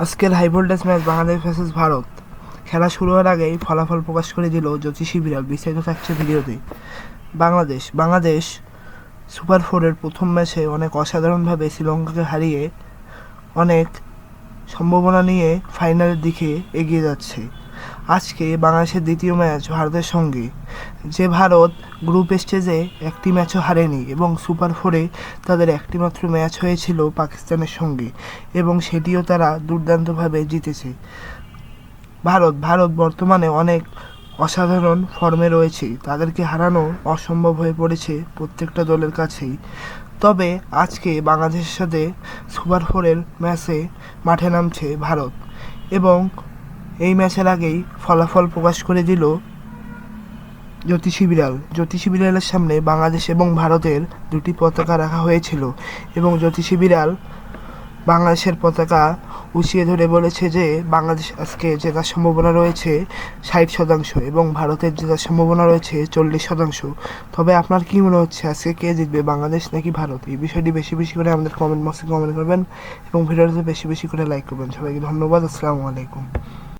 আজকের high voltage match Bangladesh versus Bharat. খেলা শুরু হওয়ার আগেই ফলাফল প্রকাশ করে দিল জ্যোতিষী বিড়াল। বিস্তারিত থাকছে ভিডিওতে। বাংলাদেশ সুপার ফোরের প্রথম ম্যাচে অনেক অসাধারণভাবে শ্রীলঙ্কাকে হারিয়ে অনেক সম্ভাবনা নিয়ে ফাইনালের দিকে এগিয়ে যাচ্ছে। আজকে বাংলাদেশের দ্বিতীয় ম্যাচ ভারতের সঙ্গে, যে ভারত গ্রুপ স্টেজে একটি ম্যাচও হারেনি এবং সুপার ফোরে তাদের একটিমাত্র ম্যাচ হয়েছিল পাকিস্তানের সঙ্গে এবং সেটিও তারা দুর্দান্তভাবে জিতেছে। ভারত বর্তমানে অনেক অসাধারণ ফর্মে রয়েছে, তাদেরকে হারানো অসম্ভব হয়ে পড়েছে প্রত্যেকটা দলের কাছেই। তবে আজকে বাংলাদেশের সাথে সুপার ফোরের ম্যাচে মাঠে নামছে ভারত এবং এই ম্যাচের আগেই ফলাফল প্রকাশ করে দিল জ্যোতিষী বিড়ালের সামনে বাংলাদেশ এবং ভারতের দুটি পতাকা রাখা হয়েছিল এবং জ্যোতিষী বিড়াল বাংলাদেশের পতাকা উঁচিয়ে ধরে বলেছে যে বাংলাদেশ আজকে জেতার সম্ভাবনা রয়েছে 60% এবং ভারতের জেতার সম্ভাবনা রয়েছে 40%। তবে আপনার কি মনে হচ্ছে আজকে কে জিতবে, বাংলাদেশ নাকি ভারত? এই বিষয়টি বেশি বেশি করে আমাদের কমেন্ট বক্সে কমেন্ট করবেন এবং ভিডিওটিতে বেশি বেশি করে লাইক করবেন। সবাইকে ধন্যবাদ। আসসালামু আলাইকুম।